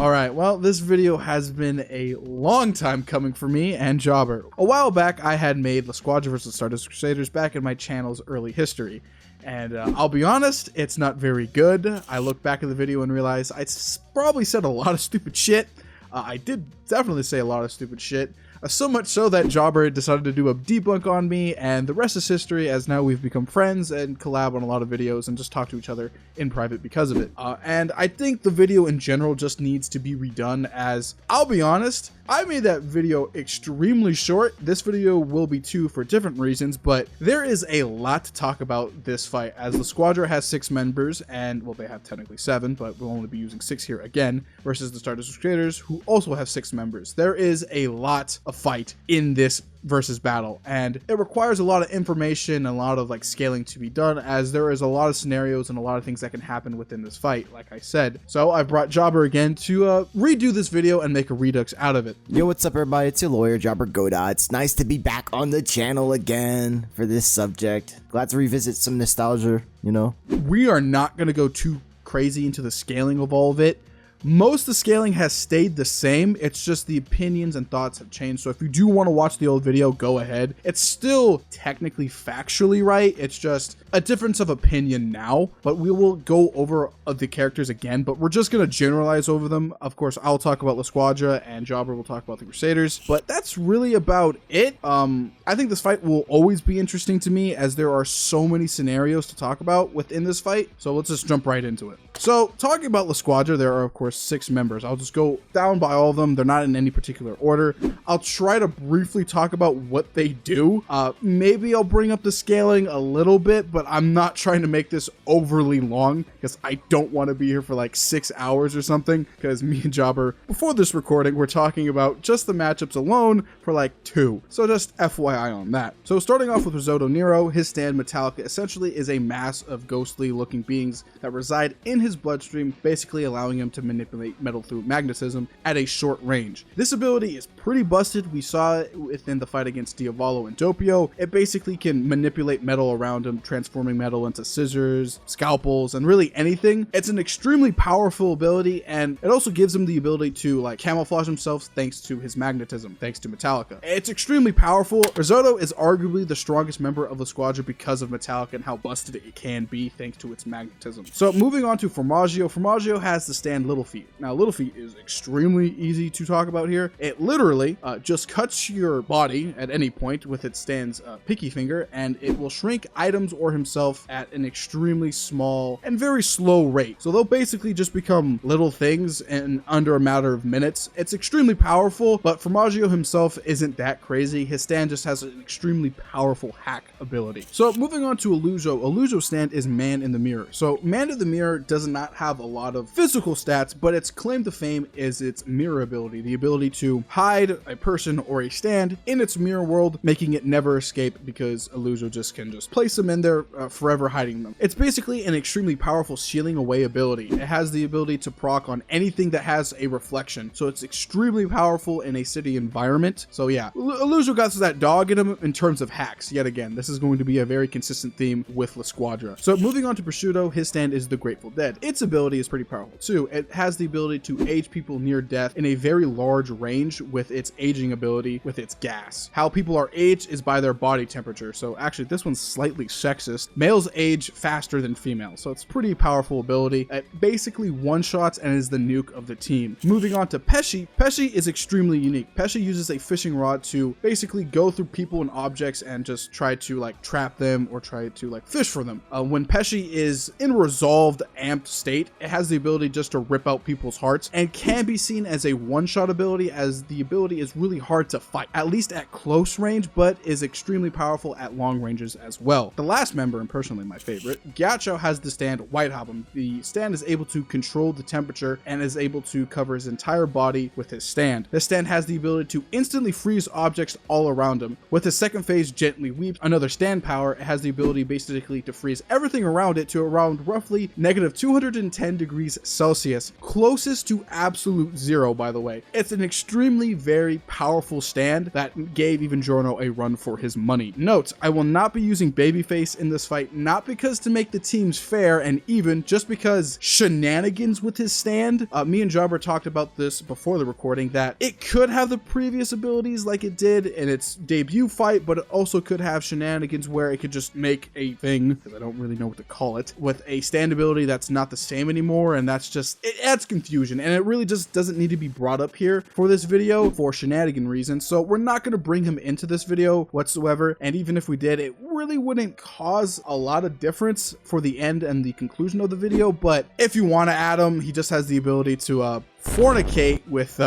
Alright, well, this video has been a long time coming for me and Jobber. A while back, I had made the Squadra vs. Stardust Crusaders back in my channel's early history. And I'll be honest, it's not very good. I look back at the video and realize I probably said a lot of stupid shit. I did definitely say a lot of stupid shit. So much so that Jobber decided to do a debunk on me, and the rest is history, as now we've become friends and collab on a lot of videos and just talk to each other in private because of it. And I think the video in general just needs to be redone, as I'll be honest, I made that video extremely short. This video will be too for different reasons, but there is a lot to talk about this fight, as the Squadra has 6 members, and well, they have technically 7, but we'll only be using 6 here again, versus the Stardust Crusaders, who also have 6 members. There is a lot of fight in this versus battle, and it requires a lot of information and a lot of like scaling to be done, as there is a lot of scenarios and a lot of things that can happen within this fight, like I said. So I brought Jobber again to redo this video and make a redux out of it. Yo, what's up everybody, it's your lawyer Jobber Goda. It's nice to be back on the channel again for this subject. Glad to revisit some nostalgia, you know. We are not going to go too crazy into the scaling of all of it. Most of the scaling has stayed the same, it's just the opinions and thoughts have changed. So if you do want to watch the old video, go ahead. It's still technically factually right, it's just a difference of opinion now, but we will go over the characters again, but we're just going to generalize over them. Of course, I'll talk about La Squadra and Jobber will talk about the Crusaders, but that's really about it. I think this fight will always be interesting to me, as there are so many scenarios to talk about within this fight, so let's just jump right into it. So talking about La Squadra, there are of course 6 members. I'll just go down by all of them. They're not in any particular order. I'll try to briefly talk about what they do. Maybe I'll bring up the scaling a little bit, but I'm not trying to make this overly long, because I don't want to be here for like 6 hours or something, because me and Jobber, before this recording, we're talking about just the matchups alone for like 2. So just FYI on that. So starting off with Risotto Nero, his stand Metallica essentially is a mass of ghostly looking beings that reside in his bloodstream, basically allowing him to manipulate metal through magnetism at a short range. This ability is pretty busted. We saw it within the fight against Diavolo and Doppio. It basically can manipulate metal around him, transforming metal into scissors, scalpels, and really anything. It's an extremely powerful ability, and it also gives him the ability to like camouflage himself thanks to his magnetism, thanks to Metallica. It's extremely powerful. Risotto is arguably the strongest member of the Squadra because of Metallica and how busted it can be thanks to its magnetism. So moving on to Formaggio. Formaggio has the stand Little Feet. Now Little Feet is extremely easy to talk about here. It literally just cuts your body at any point with its stand's pinky finger, and it will shrink items or himself at an extremely small and very slow rate. So they'll basically just become little things in under a matter of minutes. It's extremely powerful, but Formaggio himself isn't that crazy. His stand just has an extremely powerful hack ability. So moving on to Illuso. Illuso's stand is Man in the Mirror. So Man in the Mirror does not have a lot of physical stats, but its claim to fame is its mirror ability, the ability to hide a person or a stand in its mirror world, making it never escape, because Illuso just can just place them in there, forever hiding them. It's basically an extremely powerful sealing away ability. It has the ability to proc on anything that has a reflection, so it's extremely powerful in a city environment. So yeah, Illuso got that dog in him in terms of hacks. Yet again, this is going to be a very consistent theme with La Squadra. So moving on to Prosciutto, his stand is the Grateful Dead. Its ability is pretty powerful too. It has the ability to age people near death in a very large range with its aging ability with its gas. How people are aged is by their body temperature. So actually this one's slightly sexist. Males age faster than females, so it's pretty powerful ability. It basically one-shots and is the nuke of the team. Moving on to Pesci. Pesci is extremely unique. Pesci uses a fishing rod to basically go through people and objects and just try to like trap them or try to like fish for them. When Pesci is in resolved amped state, it has the ability just to rip out people's hearts and can be seen as a one-shot ability, as the ability is really hard to fight, at least at close range, but is extremely powerful at long ranges as well. The last member, and personally my favorite, Ghiaccio, has the stand White Hobble. The stand is able to control the temperature and is able to cover his entire body with his stand. This stand has the ability to instantly freeze objects all around him. With his second phase, Gently Weeps, another stand power, it has the ability basically to freeze everything around it to around roughly -200 210 degrees Celsius, closest to absolute zero, by the way. It's an extremely very powerful stand that gave even Giorno a run for his money. Note, I will not be using Babyface in this fight, not because to make the teams fair and even, just because shenanigans with his stand. Me and Jobber talked about this before the recording, that it could have the previous abilities like it did in its debut fight, but it also could have shenanigans where it could just make a thing, because I don't really know what to call it, with a stand ability that's not the same anymore, and that's just, it adds confusion, and it really just doesn't need to be brought up here for this video for shenanigan reasons. So we're not going to bring him into this video whatsoever, and even if we did, it really wouldn't cause a lot of difference for the end and the conclusion of the video. But if you want to add him, he just has the ability to fornicate with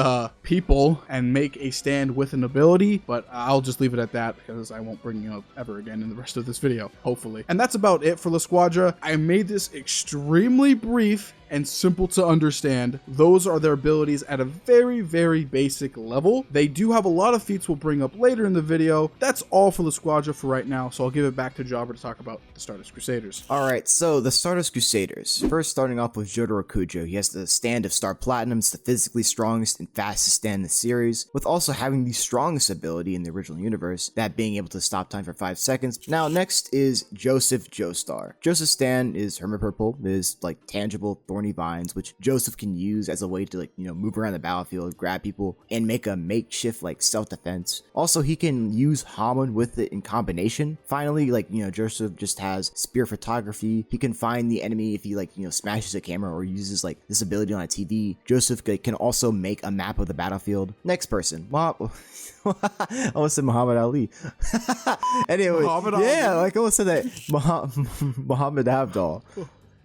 people and make a stand with an ability, but I'll just leave it at that because I won't bring it up ever again in the rest of this video, hopefully. And that's about it for La Squadra. I made this extremely brief and simple to understand. Those are their abilities at a very, very basic level. They do have a lot of feats we'll bring up later in the video. That's all for La Squadra for right now, so I'll give it back to Jobber to talk about the Stardust Crusaders. Alright, so the Stardust Crusaders. First, starting off with Jotaro Kujo. He has the stand of Star Platinum. It's the physically strongest and fastest stand in the series, with also having the strongest ability in the original universe, that being able to stop time for 5 seconds. Now, next is Joseph Joestar. Joseph's stand is Hermit Purple. It is like tangible, thorny vines, which Joseph can use as a way to, like, you know, move around the battlefield, grab people, and make a makeshift like self-defense. Also, he can use Hamon with it in combination. Finally, like, you know, Joseph just has spear photography. He can find the enemy if he, like, you know, smashes a camera or uses like this ability on a TV. Joseph can also make a map of the battlefield. Next person, I almost said Muhammad Ali. Anyway, yeah, like I almost said that. Muhammad Abdul.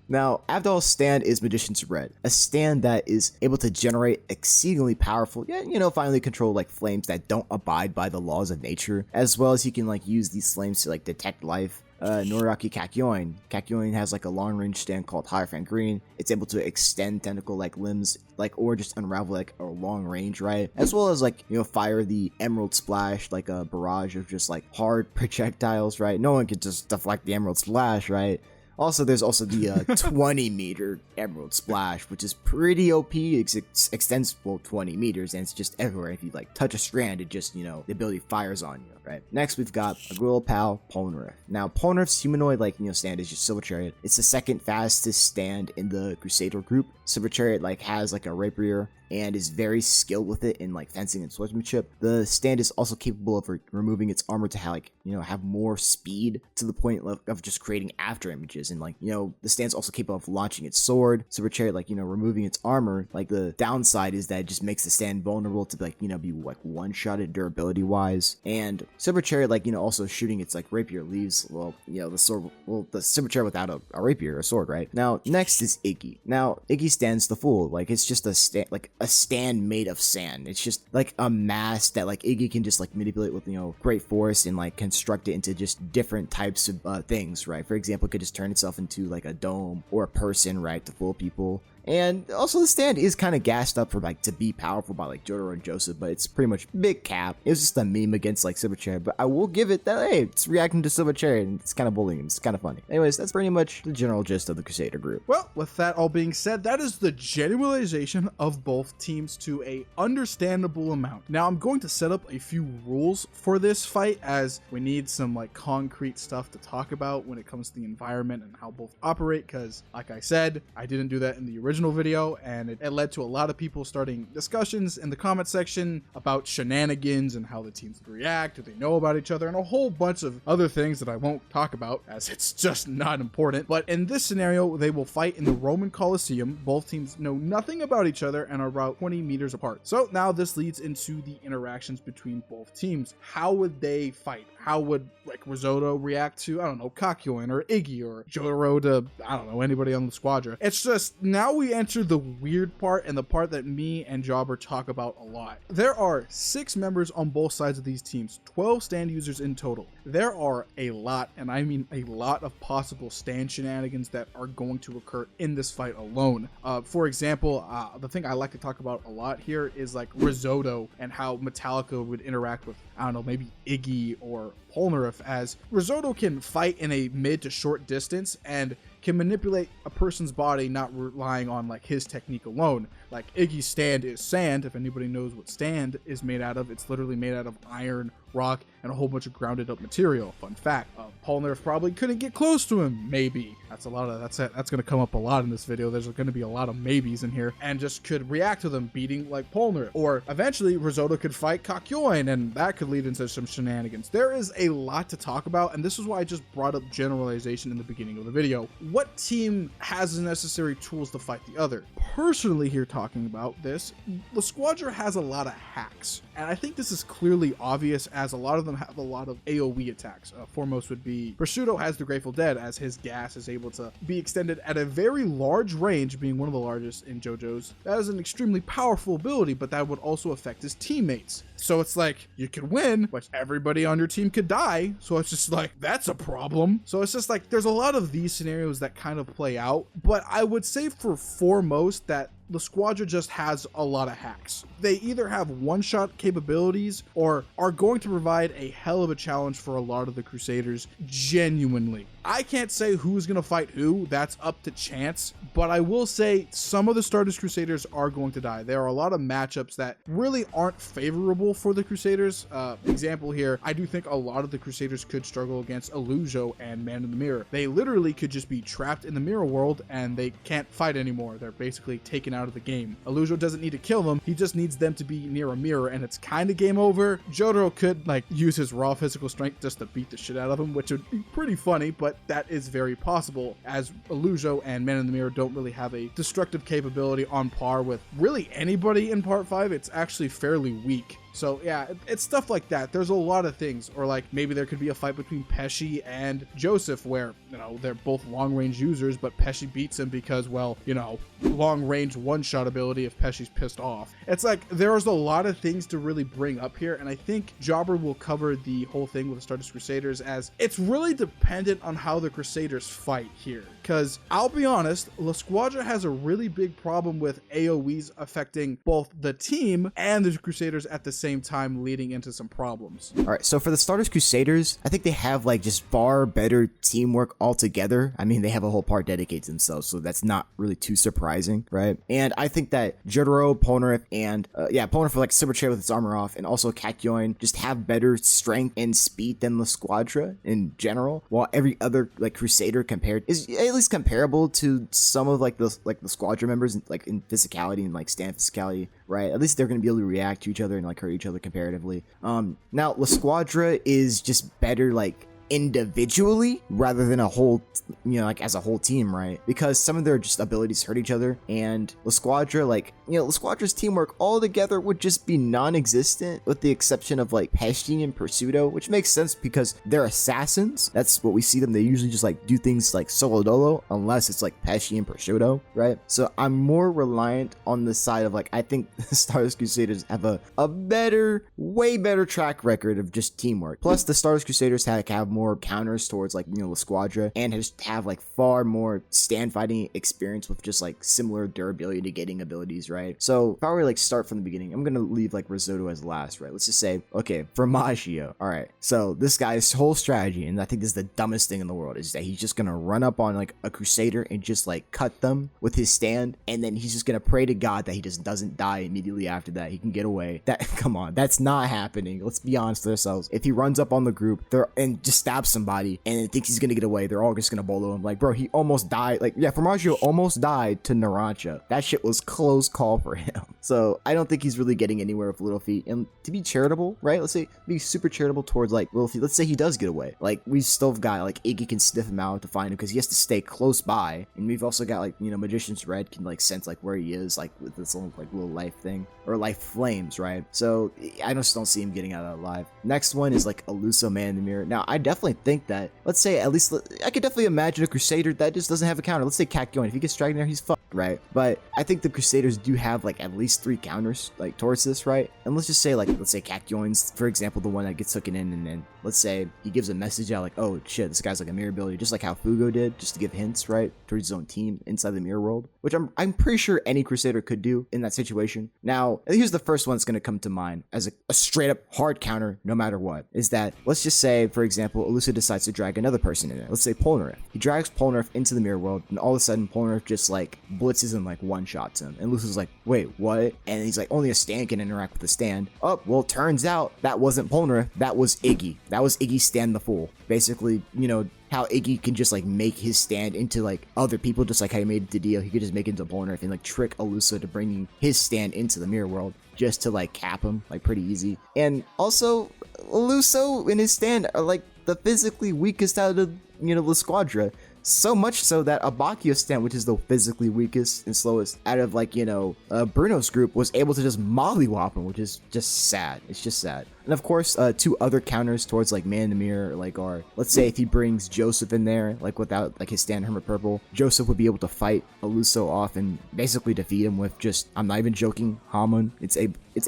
Now, Abdul's stand is Magician's Red, a stand that is able to generate exceedingly powerful, yet, you know, finally control like flames that don't abide by the laws of nature, as well as he can like use these flames to like detect life. Noriyaki Kakyoin. Kakyoin has like a long range stand called Hierophant Green. It's able to extend tentacle like limbs, like, or just unravel like a long range, right? As well as like, you know, fire the Emerald Splash, like a barrage of just like hard projectiles, right? No one can just deflect the Emerald Splash, right? Also, there's also the 20 meter Emerald Splash, which is pretty OP. It extends, well, 20 meters, and it's just everywhere. If you like touch a strand, it just, you know, the ability fires on you, right? Next, we've got a Gorilla Pal, Polnareff. Now, Polnareff's humanoid, like, you know, stand is just Silver Chariot. It's the second fastest stand in the Crusader group. Silver Chariot, like, has like a rapier and is very skilled with it in like fencing and swordsmanship. The stand is also capable of removing its armor to have, like, you know, have more speed, to the point of just creating after images. And like, you know, the stand's also capable of launching its sword. Silver Chariot, like, you know, removing its armor, like the downside is that it just makes the stand vulnerable to, like, you know, be like one-shotted durability wise. And Silver Chariot, like, you know, also shooting its like rapier leaves, well, you know, the sword, well, the Silver Chariot without a rapier or a sword, right? Now, next is Iggy. Now, Iggy stands the Fool. Like, it's just a stand, like a stand made of sand. It's just like a mass that like Iggy can just like manipulate with, you know, great force and like construct it into just different types of things, right? For example, it could just turn itself into like a dome or a person, right, to fool people. And also the stand is kind of gassed up for like to be powerful by like Jotaro and Joseph, but it's pretty much big cap. It was just a meme against like Silver Chariot, but I will give it that, hey, it's reacting to Silver Chariot and it's kind of bullying him. It's kind of funny. Anyways, that's pretty much the general gist of the Crusader group. Well, with that all being said, that is the generalization of both teams to a understandable amount. Now I'm going to set up a few rules for this fight, as we need some like concrete stuff to talk about when it comes to the environment and how both operate, because like I said, I didn't do that in the original video, and it led to a lot of people starting discussions in the comment section about shenanigans and how the teams would react, do they know about each other, and a whole bunch of other things that I won't talk about as it's just not important. But in this scenario, they will fight in the Roman Colosseum. Both teams know nothing about each other and are about 20 meters apart. So now this leads into the interactions between both teams. How would they fight? How would like Risotto react to, I don't know, Kakyoin or Iggy or Jotaro to, I don't know, anybody on the Squadra? It's just, now we enter the weird part, and the part that me and Jobber talk about a lot. There are 6 members on both sides of these teams, 12 stand users in total. There are a lot, and I mean a lot, of possible stand shenanigans that are going to occur in this fight alone. For example, the thing I like to talk about a lot here is like Risotto and how Metallica would interact with, I don't know, maybe Iggy or Polnareff, as Risotto can fight in a mid to short distance, and can manipulate a person's body, not relying on like his technique alone. Like Iggy's stand is sand. If anybody knows what stand is made out of, it's literally made out of iron, rock, and a whole bunch of grounded up material. Fun fact, Polnareff probably couldn't get close to him. Maybe that's going to come up a lot in this video. There's going to be a lot of maybes in here, and just could react to them beating like Polnareff, or eventually Risotto could fight Kakyoin, and that could lead into some shenanigans. There is a lot to talk about, and this is why I just brought up generalization in the beginning of the video. What team has the necessary tools to fight the other? Personally, here talking about this, the Squadra has a lot of hacks, and I think this is clearly obvious as a lot of them have a lot of AoE attacks. Foremost would be Prosciutto has the Grateful Dead, as his gas is able to be extended at a very large range, being one of the largest in JoJo's. That is an extremely powerful ability, but that would also affect his teammates. So it's like, you could win, but everybody on your team could die. So it's just like, that's a problem. So it's just like, there's a lot of these scenarios that kind of play out. But I would say for foremost that the Squadra just has a lot of hacks. They either have one-shot capabilities or are going to provide a hell of a challenge for a lot of the Crusaders, genuinely. I can't say who's going to fight who, that's up to chance, but I will say some of the Stardust Crusaders are going to die. There are a lot of matchups that really aren't favorable for the Crusaders. Example here, I do think a lot of the Crusaders could struggle against Illujo and Man in the Mirror. They literally could just be trapped in the mirror world and they can't fight anymore. They're basically taken out of the game. Illujo doesn't need to kill them, he just needs them to be near a mirror and it's kind of game over. Jotaro could like use his raw physical strength just to beat the shit out of him, which would be pretty funny, but that is very possible, as Illujo and Man in the Mirror don't really have a destructive capability on par with really anybody in Part 5. It's actually fairly weak. So yeah, it's stuff like that. There's a lot of things, or like maybe there could be a fight between Pesci and Joseph where, you know, they're both long range users, but Pesci beats him because, well, you know, long range one-shot ability if Pesci's pissed off. It's like, there's a lot of things to really bring up here, and I think Jobber will cover the whole thing with the Stardust Crusaders, as it's really dependent on how the Crusaders fight here. Because I'll be honest, La Squadra has a really big problem with AoEs affecting both the team and the Crusaders at the same time, leading into some problems. All right, so for the Stardust Crusaders, I think they have like just far better teamwork altogether. I mean, they have a whole part dedicated to themselves, so that's not really too surprising, right? And I think that Jotaro, Polnareff, and Polnareff like super chair with its armor off, and also Kakyoin just have better strength and speed than La Squadra in general, while every other like Crusader compared is at least comparable to some of like the Squadra members, like in physicality and like stand physicality, right? At least they're going to be able to react to each other and like hurt each other comparatively. Now La Squadra is just better like individually rather than a whole, you know, like as a whole team, right? Because some of their just abilities hurt each other, and La Squadra, like, you know, La Squadra's teamwork all together would just be non-existent with the exception of like Pesci and Prosciutto, which makes sense because they're assassins. That's what we see them. They usually just like do things like solo dolo unless it's like Pesci and Prosciutto, right? So I'm more reliant on the side of like, I think the Stardust Crusaders have a better, way better track record of just teamwork. Plus the Stardust Crusaders have more counters towards like, you know, La Squadra, and just have like far more stand fighting experience with just like similar durability to getting abilities, right? So if I were to like start from the beginning, I'm gonna leave like Risotto as last, right? Let's just say, okay, Formaggio. All right, so this guy's whole strategy, and I think this is the dumbest thing in the world, is that he's just gonna run up on like a Crusader and just like cut them with his stand, and then he's just gonna pray to God that he just doesn't die immediately after that. He can get away. That, come on, that's not happening. Let's be honest with ourselves. If he runs up on the group and just stabs somebody and thinks he's gonna get away, they're all just gonna bolo him. Like, bro, he almost died. Like, yeah, Formaggio almost died to Narancia. That shit was close call for him. So I don't think he's really getting anywhere with Little Feet. And to be charitable, right? Let's say be super charitable towards like Little Feet. Let's say he does get away. Like, we still have got like Iggy can sniff him out to find him because he has to stay close by. And we've also got like, you know, Magician's Red can like sense like where he is, like with this little like little life thing, or life flames, right? So I just don't see him getting out of that alive. Next one is like Eluso Man in the Mirror. Now I definitely think that, let's say, at least I could definitely imagine a Crusader that just doesn't have a counter. Let's say Kakyoin. If he gets dragged in there, he's fucked. right? But I think the Crusaders do have like at least 3 counters like towards this, right? And let's just say like, let's say Cactuoin's, for example, the one that gets taken in, and then let's say he gives a message out like, oh shit, this guy's like a mirror ability, just like how Fugo did, just to give hints, right, towards his own team inside the mirror world, which I'm pretty sure any Crusader could do in that situation. Now, here's the first one that's going to come to mind as a straight up hard counter, no matter what, is that, let's just say, for example, Elusa decides to drag another person in it. Let's say Polnareff. He drags Polnareff into the mirror world, and all of a sudden Polnareff just like blitzes and like one-shots him. And Elusa's like, wait, what? And he's like, only a stand can interact with the stand. Oh, well, turns out that wasn't Polnareff, that was Iggy. That was Iggy Stand the Fool. Basically, you know, how Iggy can just like make his stand into like other people, just like how he made it to Dio. He could just make it into Polnareff and like trick Elusa to bringing his stand into the mirror world just to like cap him, like pretty easy. And also, Elusa and his stand are like the physically weakest out of, you know, the Squadra. So much so that Abakio's stand, which is the physically weakest and slowest out of like, you know, Bruno's group, was able to just mollywop him, which is just sad. It's just sad. And of course, 2 other counters towards like Man in the Mirror, like are, let's say if he brings Joseph in there, like without like his stand Hermit Purple, Joseph would be able to fight Eluso off and basically defeat him with just, I'm not even joking, Hamon. It's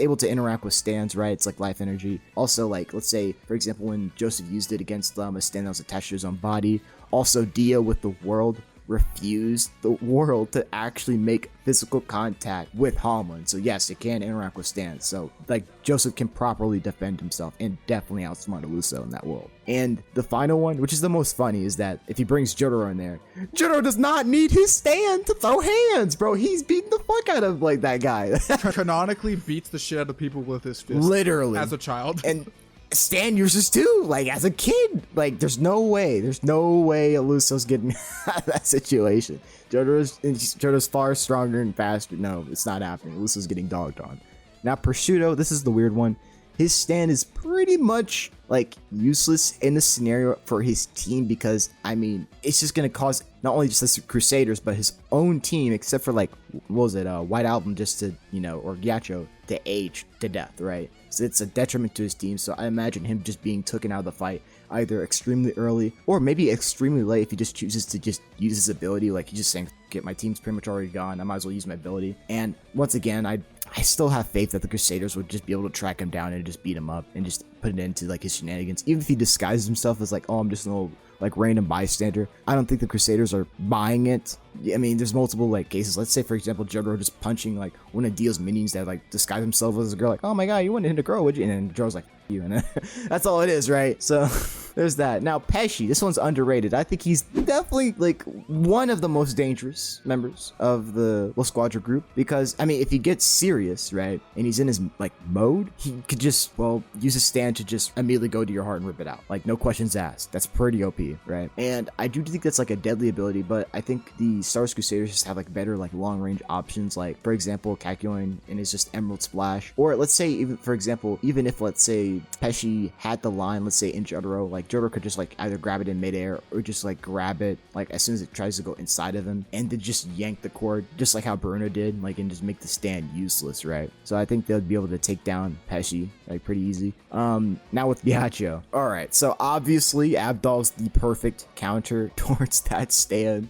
able to interact with stands, right? It's like life energy. Also, like, let's say, for example, when Joseph used it against a stand that was attached to his own body. Also, Dio with the world refused the world to actually make physical contact with Hamon. So yes, it can interact with stands. So like Joseph can properly defend himself and definitely outsmart Eluso in that world. And the final one, which is the most funny, is that if he brings Jotaro in there, Jotaro does not need his stand to throw hands, bro. He's beating the fuck out of like that guy. Canonically beats the shit out of people with his fist. Literally. As a child. And Stan uses too, like as a kid. Like there's no way Eluso's getting out of that situation. Jotaro's far stronger and faster. No, it's not happening. Eluso's getting dogged on. Now Prosciutto, this is the weird one. His stand is pretty much like useless in this scenario for his team, because I mean it's just gonna cause not only just the Crusaders but his own team, except for like, what was it, White Album, just to, you know, or Ghiaccio, to age to death, right? So it's a detriment to his team. So I imagine him just being taken out of the fight either extremely early or maybe extremely late if he just chooses to just use his ability. Like he's just saying, get, my team's pretty much already gone, I might as well use my ability. And once again, I still have faith that the Crusaders would just be able to track him down and just beat him up and just put it into like his shenanigans. Even if he disguises himself as like, oh, I'm just a little like random bystander, I don't think the Crusaders are buying it. I mean, there's multiple like cases. Let's say, for example, Jotaro just punching like one of Dio's minions that like disguise himself as a girl, like, oh my god, you wouldn't hit a girl, would you? And then Jotaro's like, you, and that's all it is, right? So there's that. Now Pesci, this one's underrated. I think he's definitely like one of the most dangerous members of the La Squadra group, because I mean, if he gets serious, right, and he's in his like mode, he could just, well, use his stand to just immediately go to your heart and rip it out, like no questions asked. That's pretty OP, right? And I do think that's like a deadly ability, but I think the Stardust Crusaders just have like better like long range options, like for example Kakyoin and his just Emerald Splash, or let's say, even for example, even if let's say Pesci had the line, let's say in Jotaro, like Jotaro could just like either grab it in midair or just like grab it like as soon as it tries to go inside of him and then just yank the cord, just like how Bruno did, like, and just make the stand useless, right? So I think they'll be able to take down Pesci like pretty easy. Now with Ghiaccio, all right, so obviously Abdal's the perfect counter towards that stand.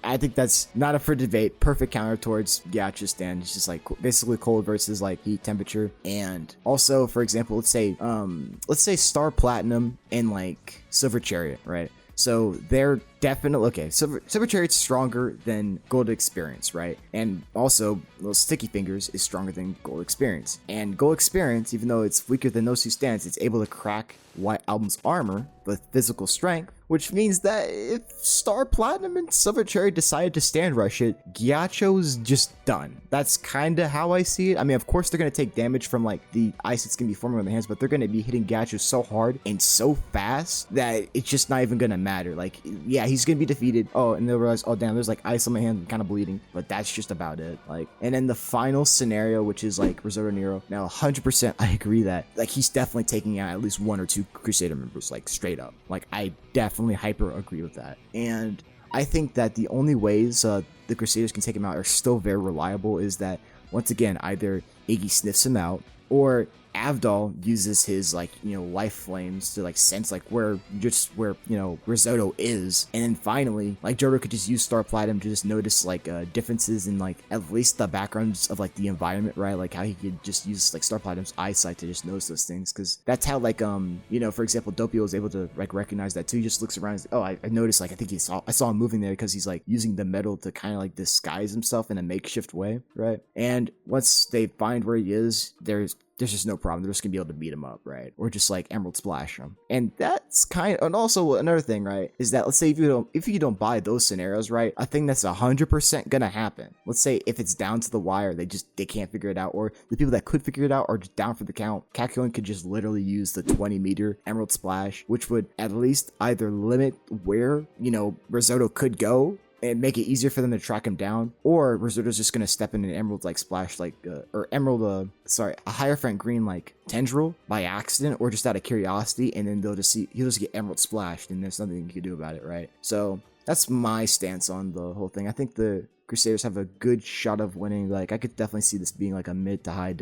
I think that's not up for debate. Perfect counter towards Ghiaccio's stand. It's just like basically cold versus like heat temperature. And also, for example, let's say Star Platinum and like Silver Chariot, right? So they're definitely, okay, Silver Chariot's stronger than Gold Experience, right? And also, those Sticky Fingers is stronger than Gold Experience. And Gold Experience, even though it's weaker than those two stands, it's able to crack White Album's armor with physical strength, which means that if Star Platinum and Silver Chariot decided to stand rush it, Ghiaccio's just done. That's kind of how I see it. I mean, of course, they're going to take damage from like the ice that's going to be forming on their hands, but they're going to be hitting Ghiaccio so hard and so fast that it's just not even going to matter. Like, yeah, he's going to be defeated. Oh, and they'll realize, oh damn, there's like ice on my hand, I'm kind of bleeding, but that's just about it. Like, and then the final scenario, which is like Risotto Nero. Now 100% I agree that like he's definitely taking out at least 1 or 2 Crusader members, like straight up. Like, I definitely hyper agree with that. And I think that the only ways the Crusaders can take him out are still very reliable, is that once again, either Iggy sniffs him out, or Avdol uses his like, life flames to like sense like where Risotto is, and then finally like Jotaro could just use Star Platinum to just notice like differences in like at least the backgrounds of like the environment, right? Like how he could just use like Star Platinum's eyesight to just notice those things, because that's how like for example Doppio was able to like recognize that too. He just looks around and he's like, oh, I noticed, like I think I saw him moving there, because he's like using the metal to kind of like disguise himself in a makeshift way, right? And once they find where he is, there's just no problem. They're just gonna be able to beat him up, right? Or just like Emerald Splash him. And that's and also another thing, right, is that let's say if you don't buy those scenarios, right, a thing that's 100% gonna happen. Let's say if it's down to the wire, they can't figure it out, or the people that could figure it out are just down for the count. Kakyoin could just literally use the 20-meter Emerald Splash, which would at least either limit where, Risotto could go and make it easier for them to track him down, or Risotto's just gonna step in an Emerald like splash, like a Hierophant green like tendril by accident or just out of curiosity, and then he'll just get Emerald splashed, and there's nothing you can do about it, right? So that's my stance on the whole thing. I think the Crusaders have a good shot of winning. Like I could definitely see this being like a mid to high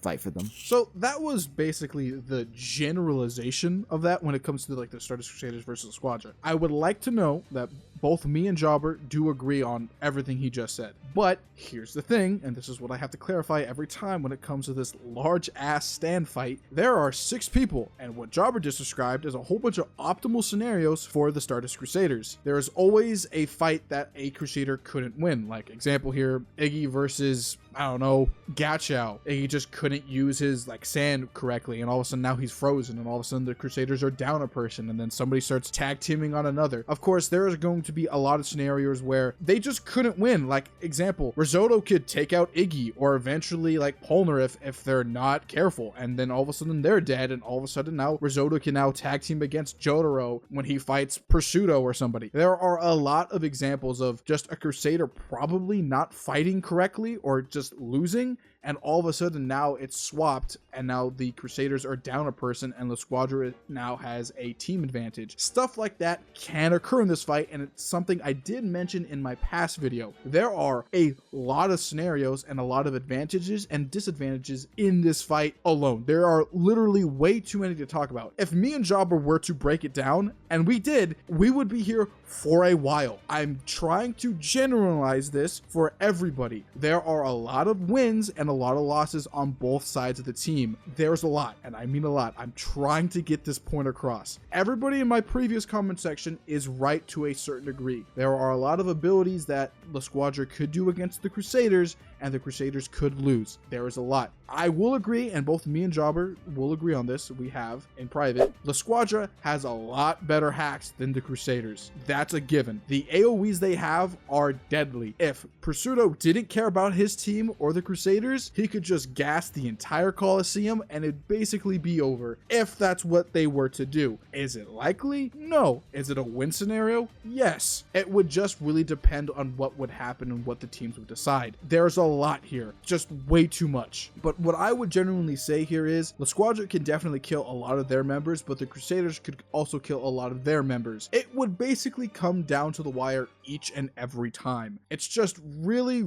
fight for them. So that was basically the generalization of that when it comes to like the Stardust Crusaders versus Squadra. I would like to know that both me and Jobber do agree on everything he just said. But here's the thing, and this is what I have to clarify every time when it comes to this large ass stand fight. There are 6 people, and what Jobber just described is a whole bunch of optimal scenarios for the Stardust Crusaders. There is always a fight that a Crusader couldn't win. Like example here, Iggy versus, I don't know, Gachao. Iggy just couldn't use his like sand correctly, and all of a sudden now he's frozen, and all of a sudden the Crusaders are down a person, and then somebody starts tag teaming on another. Of course, there is going to be a lot of scenarios where they just couldn't win. Like example, Risotto could take out Iggy, or eventually like Polnareff if they're not careful, and then all of a sudden they're dead, and all of a sudden now Risotto can now tag team against Jotaro when he fights Prosciutto or somebody. There are a lot of examples of just a Crusader probably not fighting correctly or just losing, and all of a sudden now it's swapped, and now the Crusaders are down a person, and the Squadra now has a team advantage. Stuff like that can occur in this fight, and it's something I did mention in my past video. There are a lot of scenarios and a lot of advantages and disadvantages in this fight alone. There are literally way too many to talk about. If me and Jobber were to break it down, and we did, we would be here for a while. I'm trying to generalize this for everybody. There are a lot of wins and a lot of losses on both sides of the team. There's a lot, and I mean a lot. I'm trying to get this point across. Everybody in my previous comment section is right to a certain degree. There are a lot of abilities that the Squadra could do against the Crusaders, and the Crusaders could lose. There is a lot. I will agree, and both me and Jobber will agree on this, we have in private, the Squadra has a lot better hacks than the Crusaders. That's a given. The AoEs they have are deadly. If Prosciutto didn't care about his team or the Crusaders, he could just gas the entire Coliseum and it'd basically be over, if that's what they were to do. Is it likely? No. Is it a win scenario? Yes. It would just really depend on what would happen and what the teams would decide. There's a lot here, just way too much. But what I would genuinely say here is the Squadra can definitely kill a lot of their members, but the Crusaders could also kill a lot of their members. It would basically come down to the wire each and every time. It's just really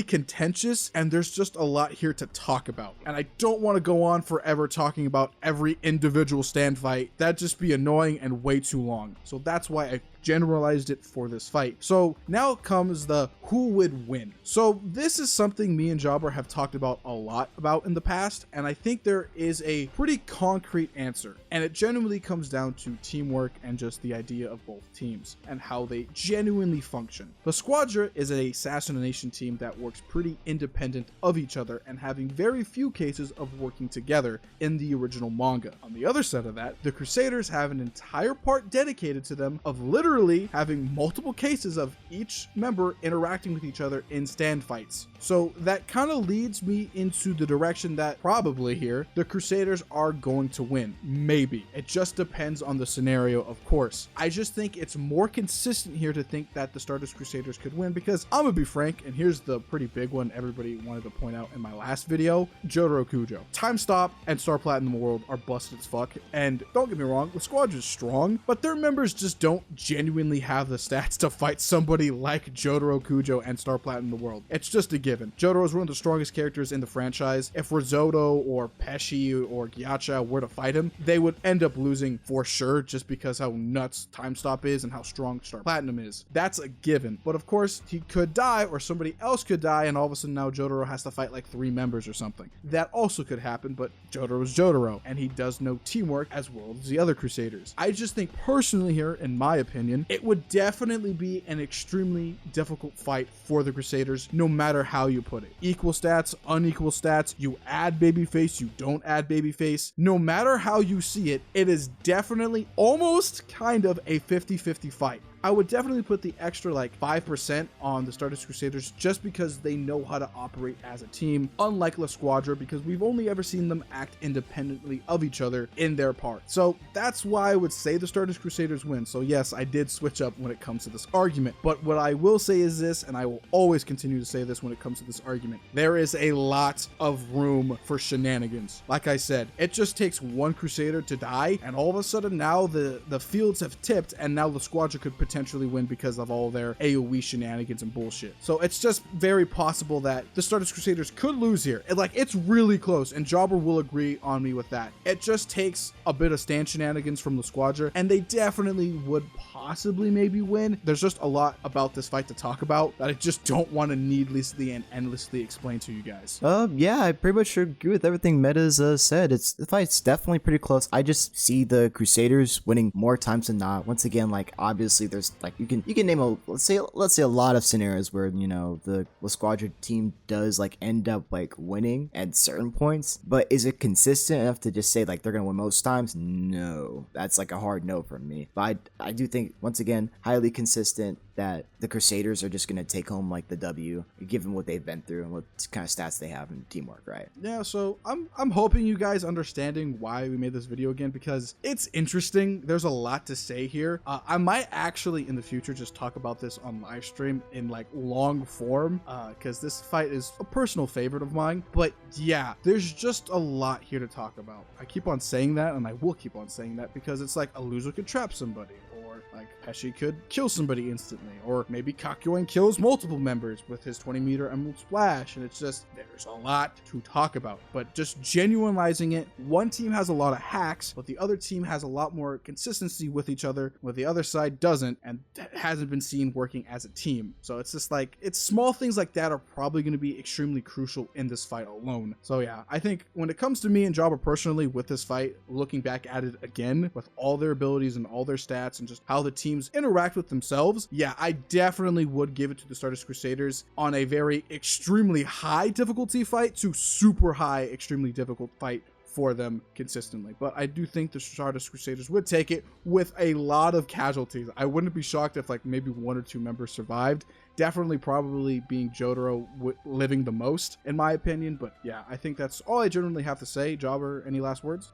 contentious, and there's just a lot here to talk about. And I don't want to go on forever talking about every individual stand fight. That'd just be annoying and way too long. So that's why I generalized it for this fight. So now comes the who would win. So this is something me and Jobber have talked about a lot about in the past, and I think there is a pretty concrete answer, and it genuinely comes down to teamwork and just the idea of both teams and how they genuinely function. The Squadra is an assassination team that works pretty independent of each other and having very few cases of working together in the original manga. On the other side of that, the Crusaders have an entire part dedicated to them of literally having multiple cases of each member interacting with each other in stand fights. So that kind of leads me into the direction that probably here the Crusaders are going to win. Maybe. It just depends on the scenario, of course. I just think it's more consistent consistent here to think that the Stardust Crusaders could win, because I'm gonna be frank, and here's the pretty big one everybody wanted to point out in my last video: Jotaro Kujo. Time Stop and Star Platinum World are busted as fuck, and don't get me wrong, the squad is strong, but their members just don't genuinely have the stats to fight somebody like Jotaro Kujo and Star Platinum World. It's just a given. Jotaro is one of the strongest characters in the franchise. If Risotto or Pesci or Gyacha were to fight him, they would end up losing for sure, just because how nuts Time Stop is and how strong Star Platinum is. That's a given. But of course, he could die, or somebody else could die, and all of a sudden now Jotaro has to fight like 3 members or something. That also could happen, but Jotaro is Jotaro, and he does know teamwork as well as the other Crusaders. I just think personally here, in my opinion, it would definitely be an extremely difficult fight for the Crusaders, no matter how you put it. Equal stats, unequal stats, you add babyface, you don't add babyface. No matter how you see it, it is definitely almost kind of a 50-50 fight. I would definitely put the extra like 5% on the Stardust Crusaders, just because they know how to operate as a team, unlike La Squadra, because we've only ever seen them act independently of each other in their part. So that's why I would say the Stardust Crusaders win. So yes, I did switch up when it comes to this argument, but what I will say is this, and I will always continue to say this when it comes to this argument: there is a lot of room for shenanigans. Like I said, it just takes one Crusader to die, and all of a sudden now the fields have tipped, and now the Squadra could potentially win because of all their AoE shenanigans and bullshit. So it's just very possible that the Stardust Crusaders could lose here. It's really close, and Jobber will agree on me with that. It just takes a bit of stand shenanigans from the Squadra, and they definitely would possibly maybe win. There's just a lot about this fight to talk about that I just don't want to needlessly and endlessly explain to you guys. Yeah, I pretty much agree with everything Meta's said. The fight's definitely pretty close. I just see the Crusaders winning more times than not. Once again, like, obviously there's like, you can name let's say a lot of scenarios where, you know, the La Squadra team does like end up like winning at certain points, but is it consistent enough to just say like they're gonna win most times? No, that's like a hard no from me. But I do think, once again, highly consistent, that the Crusaders are just going to take home like the W, given what they've been through and what kind of stats they have in teamwork, right? Yeah, so I'm hoping you guys understanding why we made this video again, because it's interesting. There's a lot to say here. I might actually in the future just talk about this on live stream in like long form, because this fight is a personal favorite of mine. But yeah, there's just a lot here to talk about. I keep on saying that, and I will keep on saying that, because it's like a loser could trap somebody, or like Pesci could kill somebody instantly, or maybe Kakyoin kills multiple members with his 20-meter Emerald Splash, and it's just, there's a lot to talk about. But just genuinizing it, one team has a lot of hacks, but the other team has a lot more consistency with each other, where the other side doesn't, and hasn't been seen working as a team. So it's just like, it's small things like that are probably going to be extremely crucial in this fight alone. So yeah, I think when it comes to me and Jabba personally with this fight, looking back at it again with all their abilities and all their stats and just how the teams interact with themselves, yeah, I definitely would give it to the Stardust Crusaders on a very extremely high difficulty fight to super high extremely difficult fight for them consistently. But I do think the Stardust Crusaders would take it with a lot of casualties. I wouldn't be shocked if like maybe 1 or 2 members survived. Definitely probably being Jotaro living the most, in my opinion. But yeah, I think that's all I generally have to say. Jobber, any last words?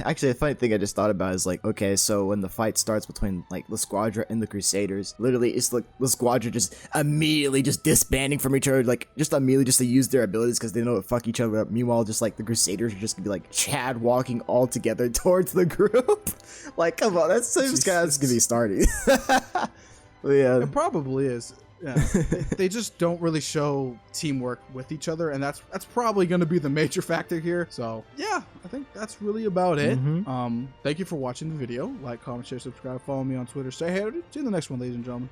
Actually, a funny thing I just thought about is like, okay, so when the fight starts between like La Squadra and the Crusaders, literally it's like La Squadra just immediately just disbanding from each other, like just immediately just to use their abilities because they know to fuck each other up. Meanwhile, just like the Crusaders are just gonna be like Chad walking all together towards the group. Like, come on, that's gonna be starting. Yeah, it probably is. Yeah, they just don't really show teamwork with each other, and that's probably going to be the major factor here. So yeah, I think that's really about it. Thank you for watching the video. Like, comment, share, subscribe, follow me on Twitter. Say hey. See you in the next one, ladies and gentlemen.